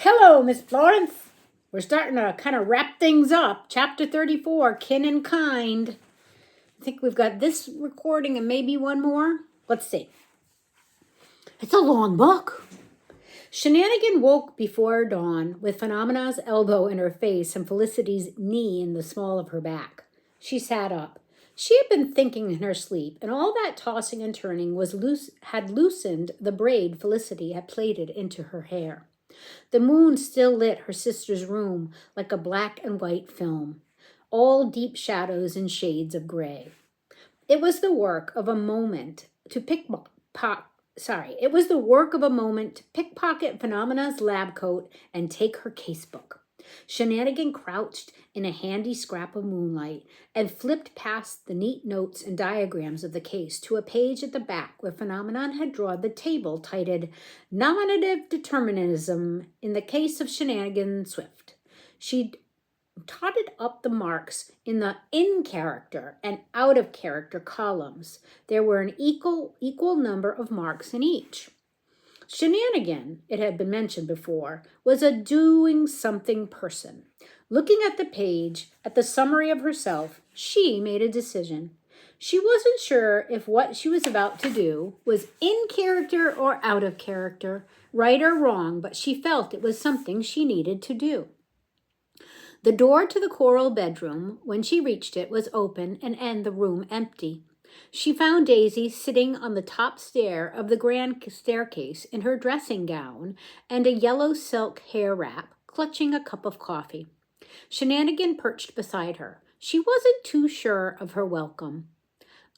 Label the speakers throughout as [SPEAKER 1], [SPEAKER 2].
[SPEAKER 1] Hello, Miss Florence. We're starting to kind of wrap things up. Chapter 34, Kin and Kind. I think we've got this recording and maybe one more. Let's see. It's a long book. Shenanigan woke before dawn with Phenomena's elbow in her face and Felicity's knee in the small of her back. She sat up. She had been thinking in her sleep, and all that tossing and turning had loosened the braid Felicity had plaited into her hair. The moon still lit her sister's room like a black and white film, all deep shadows and shades of gray. It was the work of a moment to pickpocket Phenomena's lab coat and take her casebook. Shenanigan crouched in a handy scrap of moonlight and flipped past the neat notes and diagrams of the case to a page at the back where Phenomenon had drawn the table titled Nominative Determinism in the Case of Shenanigan Swift. She'd totted up the marks in the in character and out of character columns. There were an equal number of marks in each. Shenanigan, it had been mentioned before, was a doing something person. Looking at the page, at the summary of herself, she made a decision. She wasn't sure if what she was about to do was in character or out of character, right or wrong, but she felt it was something she needed to do. The door to the coral bedroom, when she reached it, was open and the room empty. She found Daisy sitting on the top stair of the grand staircase in her dressing gown and a yellow silk hair wrap, clutching a cup of coffee. Shenanigan perched beside her. She wasn't too sure of her welcome.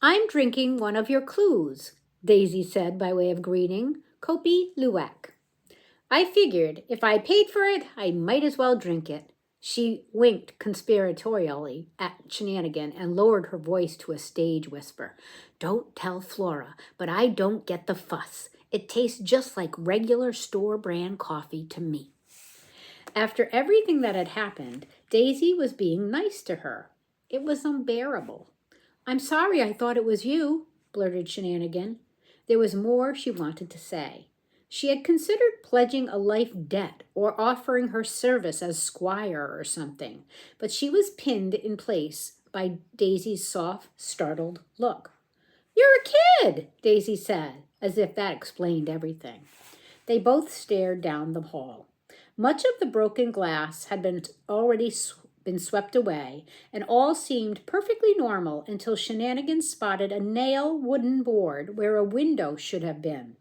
[SPEAKER 1] "I'm drinking one of your clues," Daisy said by way of greeting. Kopi Luwak. "I figured if I paid for it, I might as well drink it." She winked conspiratorially at Shenanigan and lowered her voice to a stage whisper. "Don't tell Flora, but I don't get the fuss. It tastes just like regular store-brand coffee to me." After everything that had happened, Daisy was being nice to her. It was unbearable. "I'm sorry I thought it was you," blurted Shenanigan. There was more she wanted to say. She had considered pledging a life debt or offering her service as squire or something, but she was pinned in place by Daisy's soft, startled look. "You're a kid," Daisy said, as if that explained everything. They both stared down the hall. Much of the broken glass had already been swept away, and all seemed perfectly normal until Shenanigan spotted a nail wooden board where a window should have been.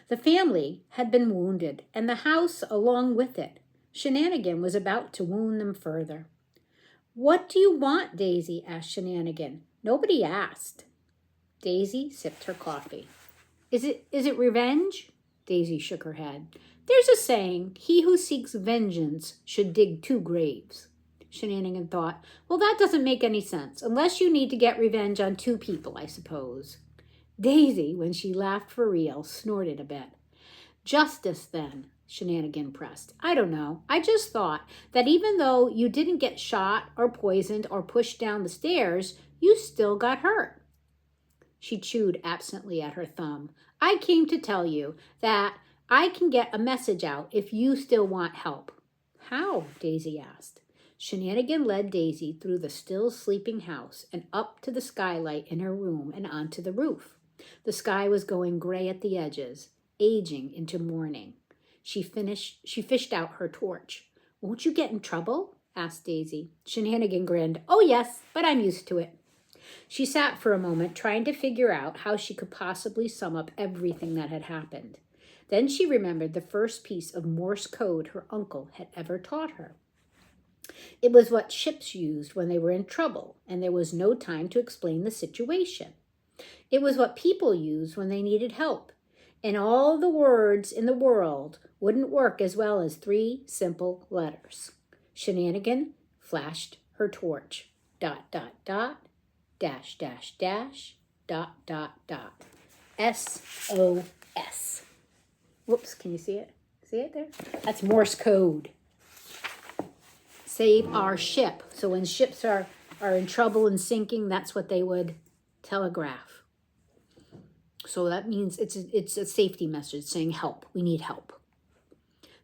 [SPEAKER 1] The family had been wounded, and the house along with it. Shenanigan was about to wound them further. "What do you want?" Daisy asked Shenanigan. "Nobody asked." Daisy sipped her coffee. Is it revenge?" Daisy shook her head. "There's a saying, he who seeks vengeance should dig 2 graves." Shenanigan thought, "Well, that doesn't make any sense, unless you need to get revenge on 2 people, I suppose." Daisy, when she laughed for real, snorted a bit. "Justice, then," Shenanigan pressed. "I don't know. I just thought that even though you didn't get shot or poisoned or pushed down the stairs, you still got hurt." She chewed absently at her thumb. "I came to tell you that I can get a message out if you still want help." "How?" Daisy asked. Shenanigan led Daisy through the still sleeping house and up to the skylight in her room and onto the roof. The sky was going gray at the edges, aging into morning. She fished out her torch. "Won't you get in trouble?" asked Daisy. Shenanigan grinned. "Oh, yes, but I'm used to it." She sat for a moment trying to figure out how she could possibly sum up everything that had happened. Then she remembered the first piece of Morse code her uncle had ever taught her. It was what ships used when they were in trouble, and there was no time to explain the situation. It was what people used when they needed help, and all the words in the world wouldn't work as well as 3 simple letters. Shenanigan flashed her torch. ... dash, dash, dash, ... SOS. Whoops, can you see it? See it there? That's Morse code. Save our ship. So when ships are in trouble and sinking, that's what they would telegraph. So that means it's a safety message saying help. We need help.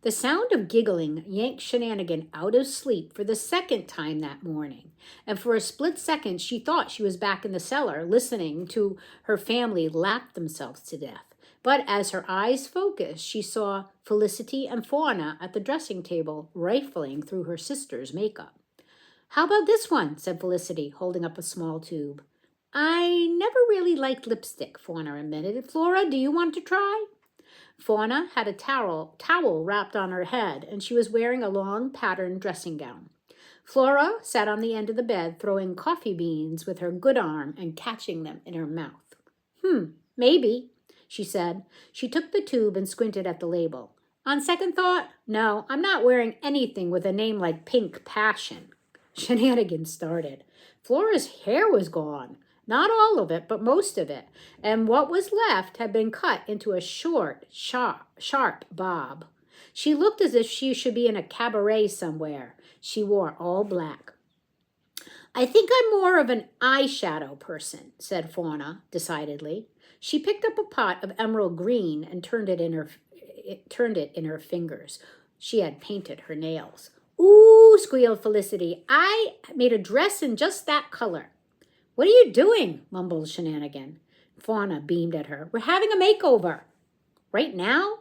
[SPEAKER 1] The sound of giggling yanked Shenanigan out of sleep for the second time that morning, and for a split second she thought she was back in the cellar listening to her family laugh themselves to death. But as her eyes focused, she saw Felicity and Fauna at the dressing table rifling through her sister's makeup. "How about this one?" said Felicity, holding up a small tube. "I never really liked lipstick," Fauna admitted. "Flora, do you want to try?" Fauna had a towel wrapped on her head, and she was wearing a long patterned dressing gown. Flora sat on the end of the bed, throwing coffee beans with her good arm and catching them in her mouth. Maybe," she said. She took the tube and squinted at the label. "On second thought, no, I'm not wearing anything with a name like Pink Passion." Shenanigans started. Flora's hair was gone. Not all of it, but most of it, and what was left had been cut into a short, sharp bob. She looked as if she should be in a cabaret somewhere. She wore all black. "I think I'm more of an eyeshadow person," said Fauna decidedly. She picked up a pot of emerald green and turned it in her fingers. She had painted her nails. "Ooh," squealed Felicity. "I made a dress in just that color." "What are you doing?" mumbled Shenanigan. Fauna beamed at her. "We're having a makeover." "Right now?"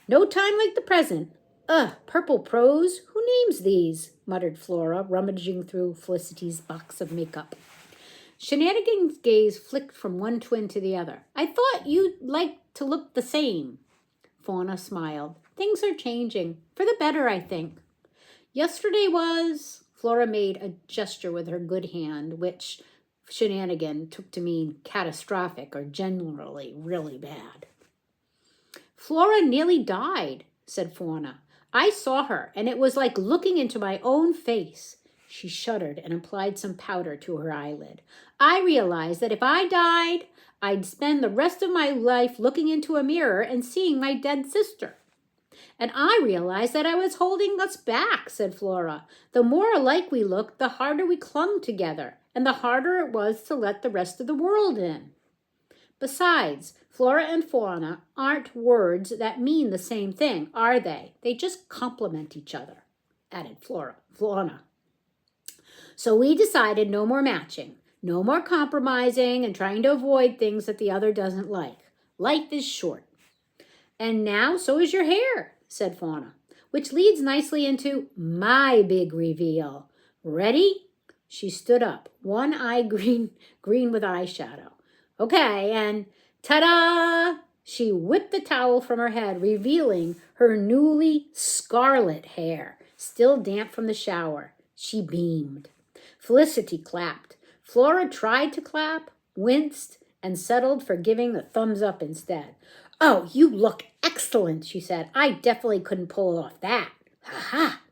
[SPEAKER 1] "No time like the present." "Ugh, purple prose. Who names these?" muttered Flora, rummaging through Felicity's box of makeup. Shenanigan's gaze flicked from one twin to the other. "I thought you'd like to look the same." Fauna smiled. "Things are changing. For the better, I think." "Yesterday was..." Flora made a gesture with her good hand, which Shenanigan took to mean catastrophic or generally really bad. "Flora nearly died," said Fauna. "I saw her, and it was like looking into my own face." She shuddered and applied some powder to her eyelid. "I realized that if I died, I'd spend the rest of my life looking into a mirror and seeing my dead sister." "And I realized that I was holding us back," said Flora. "The more alike we looked, the harder we clung together, and the harder it was to let the rest of the world in." "Besides, Flora and Fauna aren't words that mean the same thing, are they? They just complement each other," added Fauna. "So we decided no more matching, no more compromising and trying to avoid things that the other doesn't like. Life is short." "And now so is your hair," said Fauna, "which leads nicely into my big reveal. Ready?" She stood up, one eye green with eyeshadow. "Okay, and ta-da!" She whipped the towel from her head, revealing her newly scarlet hair, still damp from the shower. She beamed. Felicity clapped. Flora tried to clap, winced, and settled for giving the thumbs up instead. "Oh, you look excellent," she said. "I definitely couldn't pull off that. Ha-ha!"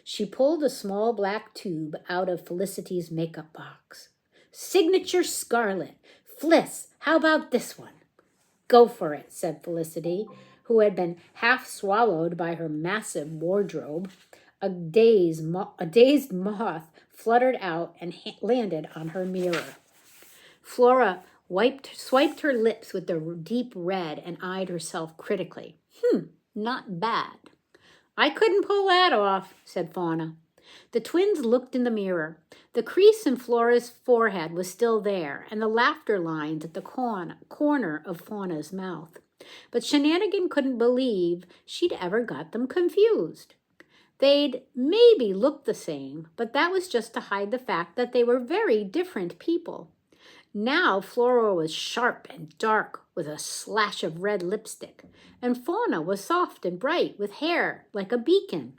[SPEAKER 1] She pulled a small black tube out of Felicity's makeup box. "Signature Scarlet. Fliss, how about this one?" "Go for it," said Felicity, who had been half swallowed by her massive wardrobe. A dazed moth fluttered out and landed on her mirror. Flora swiped her lips with the deep red and eyed herself critically. Not bad." "I couldn't pull that off," said Fauna. The twins looked in the mirror. The crease in Flora's forehead was still there, and the laughter lines at the corner of Fauna's mouth. But Shenanigan couldn't believe she'd ever got them confused. They'd maybe looked the same, but that was just to hide the fact that they were very different people. Now Flora was sharp and dark with a slash of red lipstick, and Fauna was soft and bright with hair like a beacon.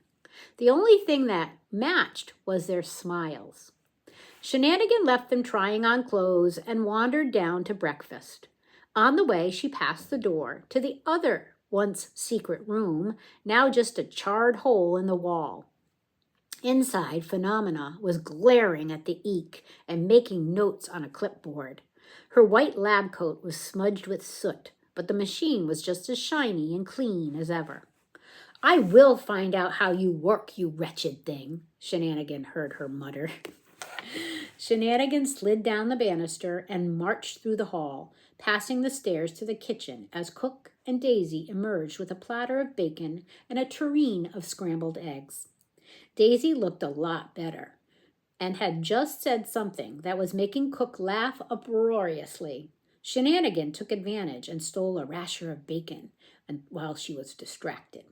[SPEAKER 1] The only thing that matched was their smiles. Shenanigan left them trying on clothes and wandered down to breakfast. On the way, she passed the door to the other once secret room, now just a charred hole in the wall. Inside, Phenomena was glaring at the eek and making notes on a clipboard. Her white lab coat was smudged with soot, but the machine was just as shiny and clean as ever. "I will find out how you work, you wretched thing," Shenanigan heard her mutter. Shenanigan slid down the banister and marched through the hall, passing the stairs to the kitchen as cook and Daisy emerged with a platter of bacon and a tureen of scrambled eggs. Daisy looked a lot better and had just said something that was making Cook laugh uproariously. Shenanigan took advantage and stole a rasher of bacon while she was distracted.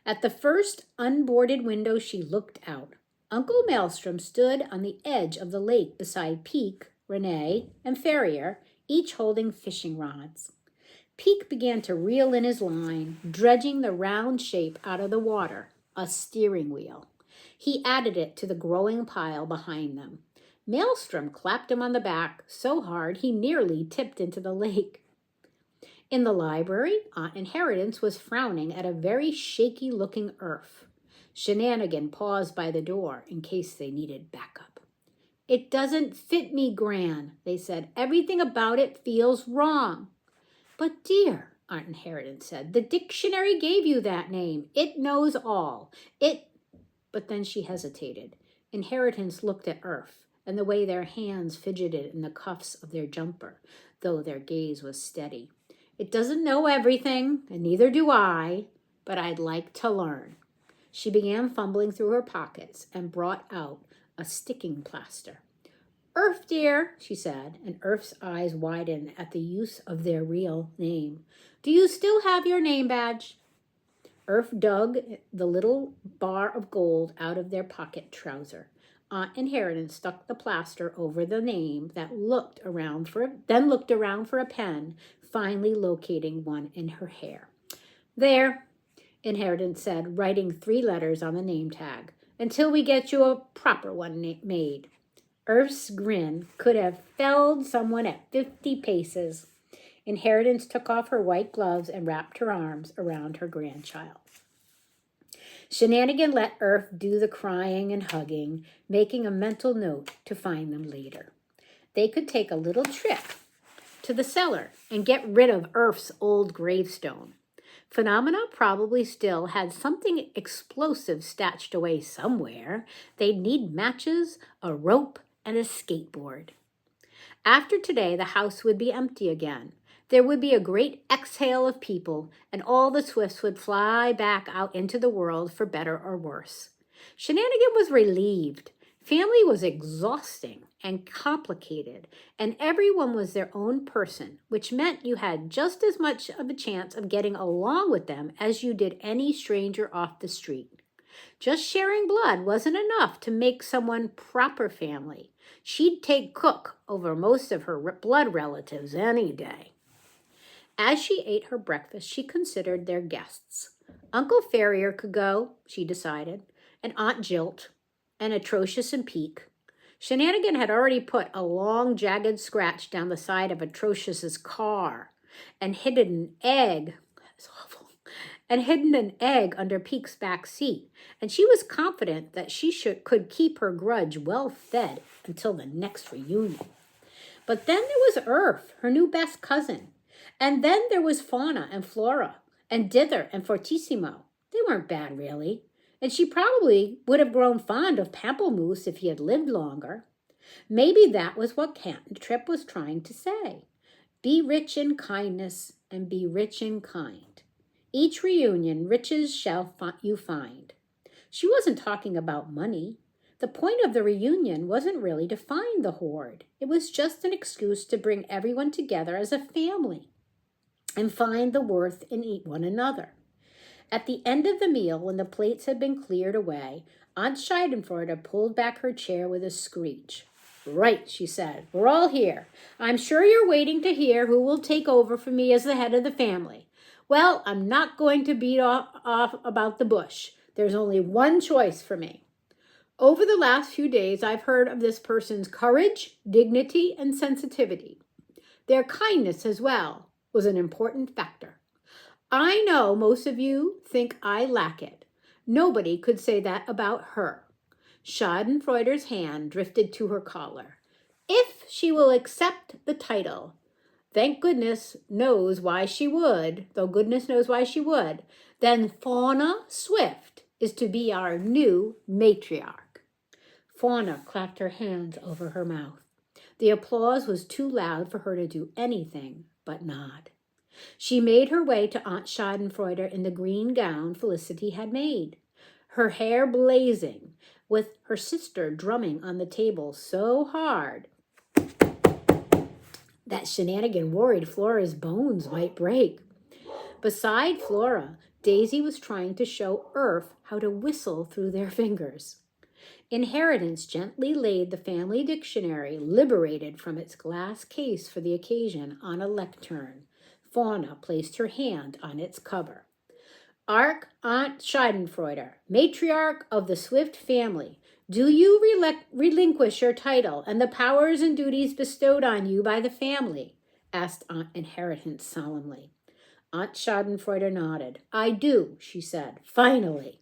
[SPEAKER 1] At the first unboarded window she looked out. Uncle Maelstrom stood on the edge of the lake beside Peek, Renee, and Ferrier, each holding fishing rods. Peek began to reel in his line, dredging the round shape out of the water, a steering wheel. He added it to the growing pile behind them. Maelstrom clapped him on the back so hard he nearly tipped into the lake. In the library, Aunt Inheritance was frowning at a very shaky-looking Earth. Shenanigan paused by the door in case they needed backup. "It doesn't fit me, Gran," they said. "Everything about it feels wrong." "But dear," Aunt Inheritance said, "the dictionary gave you that name. It knows all. But then she hesitated. Inheritance looked at Earth and the way their hands fidgeted in the cuffs of their jumper, though their gaze was steady. "It doesn't know everything, and neither do I, but I'd like to learn." She began fumbling through her pockets and brought out a sticking plaster. "Earth, dear," she said, and Earth's eyes widened at the use of their real name. "Do you still have your name badge?" Earth dug the little bar of gold out of their pocket trouser. Aunt Inheritance stuck the plaster over the name, then looked around for a pen, finally locating one in her hair. "There," Inheritance said, writing 3 letters on the name tag, "until we get you a proper one made." Earth's grin could have felled someone at 50 paces. Inheritance took off her white gloves and wrapped her arms around her grandchild. Shenanigan let Earth do the crying and hugging, making a mental note to find them later. They could take a little trip to the cellar and get rid of Earth's old gravestone. Phenomena probably still had something explosive stashed away somewhere. They'd need matches, a rope, and a skateboard. After today, the house would be empty again. There would be a great exhale of people, and all the Swifts would fly back out into the world for better or worse. Shenanigan was relieved. Family was exhausting and complicated, and everyone was their own person, which meant you had just as much of a chance of getting along with them as you did any stranger off the street. Just sharing blood wasn't enough to make someone proper family. She'd take Cook over most of her blood relatives any day. As she ate her breakfast, she considered their guests. Uncle Ferrier could go, she decided, and Aunt Jilt, and Atrocious and Peek. Shenanigan had already put a long, jagged scratch down the side of Atrocious's car and hidden an egg. That's awful. And hidden an egg under Peek's back seat, and she was confident that she could keep her grudge well fed until the next reunion. But then there was Earth, her new best cousin, and then there was Fauna and Flora, and Dither and Fortissimo. They weren't bad, really, and she probably would have grown fond of Pamplemousse if he had lived longer. Maybe that was what Cantrip was trying to say. Be rich in kindness and be rich in kind. Each reunion, riches shall you find. She wasn't talking about money. The point of the reunion wasn't really to find the hoard. It was just an excuse to bring everyone together as a family and find the worth in one another. At the end of the meal, when the plates had been cleared away, Aunt Schadenfreude pulled back her chair with a screech. "Right," she said. "We're all here. I'm sure you're waiting to hear who will take over for me as the head of the family. Well, I'm not going to beat off about the bush. There's only one choice for me. Over the last few days, I've heard of this person's courage, dignity, and sensitivity. Their kindness as well was an important factor. I know most of you think I lack it. Nobody could say that about her." Schadenfreude's hand drifted to her collar. "If she will accept the title, thank goodness knows why she would, though goodness knows why she would, then Fauna Swift is to be our new matriarch." Fauna clapped her hands over her mouth. The applause was too loud for her to do anything but nod. She made her way to Aunt Schadenfreude in the green gown Felicity had made, her hair blazing, with her sister drumming on the table so hard that Shenanigan worried Flora's bones might break. Beside Flora, Daisy was trying to show Earth how to whistle through their fingers. Inheritance gently laid the family dictionary, liberated from its glass case for the occasion, on a lectern. Fauna placed her hand on its cover. Aunt Schadenfreude, matriarch of the Swift family, do you relinquish your title and the powers and duties bestowed on you by the family? Asked Aunt Inheritance solemnly. Aunt Schadenfreude nodded. I do, she said, finally.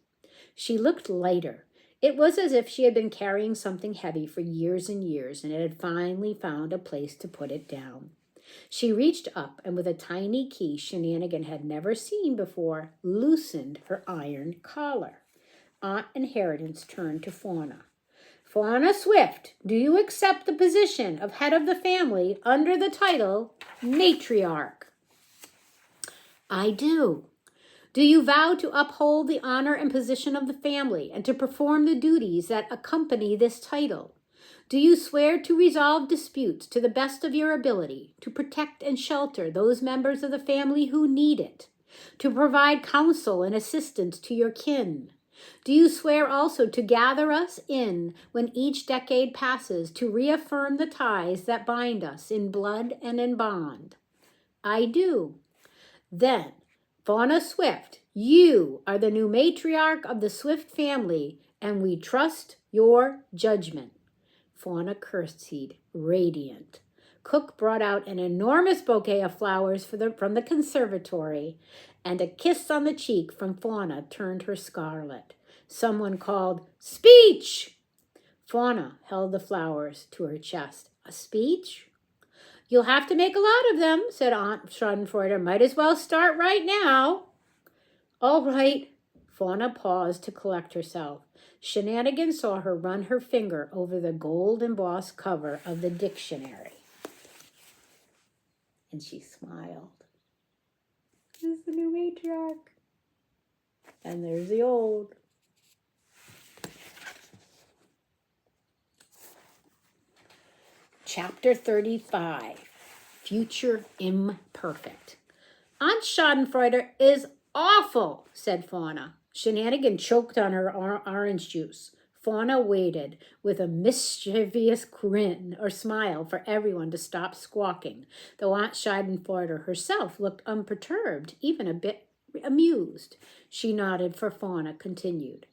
[SPEAKER 1] She looked lighter. It was as if she had been carrying something heavy for years and years, and it had finally found a place to put it down. She reached up and with a tiny key Shenanigan had never seen before, loosened her iron collar. Aunt Inheritance turned to Fauna. Fauna Swift, do you accept the position of head of the family under the title matriarch? I do. Do you vow to uphold the honor and position of the family and to perform the duties that accompany this title? Do you swear to resolve disputes to the best of your ability, to protect and shelter those members of the family who need it, to provide counsel and assistance to your kin? Do you swear also to gather us in when each decade passes, to reaffirm the ties that bind us in blood and in bond? I do. Then, Fauna Swift, you are the new matriarch of the Swift family, and we trust your judgment. Fauna curtsied, radiant. Cook brought out an enormous bouquet of flowers from the conservatory, and a kiss on the cheek from Fauna turned her scarlet. Someone called, Speech! Fauna held the flowers to her chest. A speech? You'll have to make a lot of them, said Aunt Schadenfreude. Might as well start right now. All right. Fauna paused to collect herself. Shenanigan saw her run her finger over the gold-embossed cover of the dictionary. And she smiled. This is the new matriarch. And there's the old. Chapter 35, Future Imperfect. Aunt Schadenfreude is awful, said Fauna. Shenanigan choked on her orange juice. Fauna waited with a mischievous grin or smile for everyone to stop squawking, though Aunt Schadenfreude herself looked unperturbed, even a bit amused. She nodded for Fauna continued.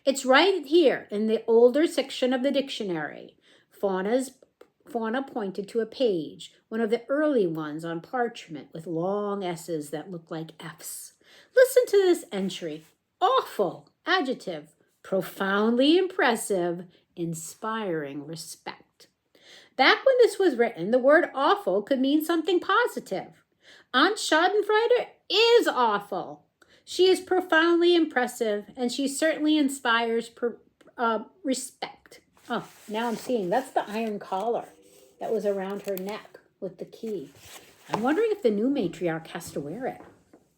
[SPEAKER 1] It's right here in the older section of the dictionary. Fauna pointed to a page, one of the early ones on parchment with long S's that looked like F's. Listen to this entry. Awful, adjective, profoundly impressive, inspiring respect. Back when this was written, the word awful could mean something positive. Aunt Schadenfreude is awful. She is profoundly impressive, and she certainly inspires respect. Oh, now I'm seeing. That's the iron collar that was around her neck with the key. I'm wondering if the new matriarch has to wear it.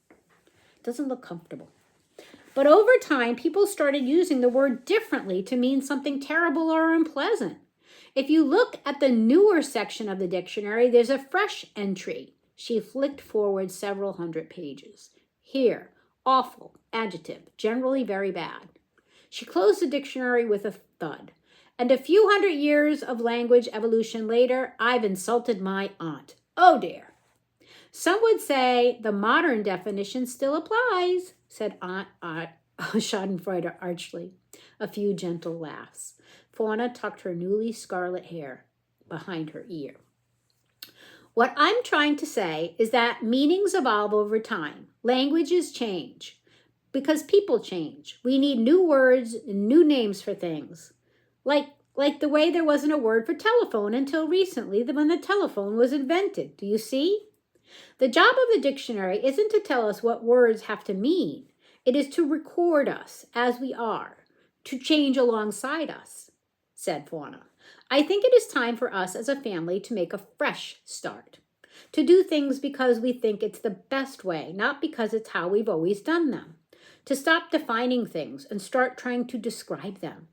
[SPEAKER 1] It doesn't look comfortable. But over time, people started using the word differently to mean something terrible or unpleasant. If you look at the newer section of the dictionary, there's a fresh entry. She flicked forward several hundred pages. Here, awful, adjective, generally very bad. She closed the dictionary with a thud. And a few hundred years of language evolution later, I've insulted my aunt. Oh dear. Some would say the modern definition still applies, said Aunt Schadenfreude archly. A few gentle laughs. Fauna tucked her newly scarlet hair behind her ear. What I'm trying to say is that meanings evolve over time. Languages change. Because people change. We need new words and new names for things. Like the way there wasn't a word for telephone until recently, when the telephone was invented. Do you see? The job of the dictionary isn't to tell us what words have to mean. It is to record us as we are, to change alongside us, said Fauna. I think it is time for us as a family to make a fresh start. To do things because we think it's the best way, not because it's how we've always done them. To stop defining things and start trying to describe them.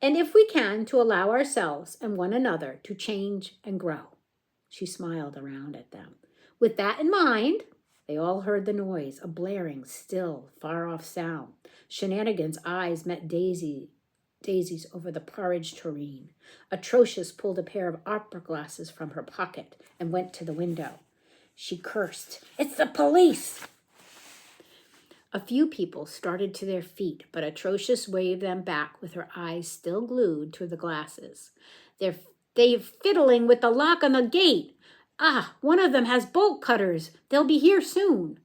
[SPEAKER 1] And if we can, to allow ourselves and one another to change and grow. She smiled around at them. With that in mind, they all heard the noise, a blaring, still, far-off sound. Shenanigan's eyes met Daisy's over the porridge tureen. Atrocious pulled a pair of opera glasses from her pocket and went to the window. She cursed, "It's the police!" A few people started to their feet, but Atrocious waved them back with her eyes still glued to the glasses. They're fiddling with the lock on the gate. Ah, one of them has bolt cutters. They'll be here soon.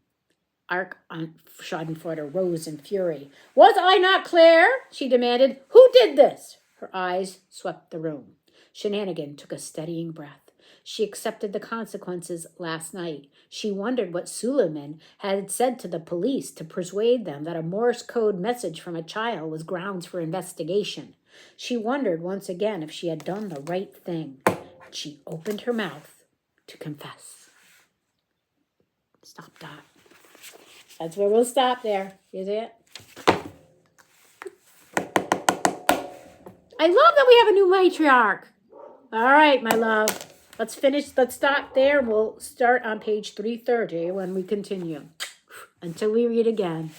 [SPEAKER 1] Aunt Schadenfreude rose in fury. Was I not clear? She demanded. Who did this? Her eyes swept the room. Shenanigan took a steadying breath. She accepted the consequences last night. She wondered what Suleiman had said to the police to persuade them that a Morse code message from a child was grounds for investigation. She wondered once again if she had done the right thing. She opened her mouth to confess. Stop that. That's where we'll stop there. Is it? I love that we have a new matriarch. All right, my love. Let's stop there. We'll start on page 330 when we continue. Until we read again.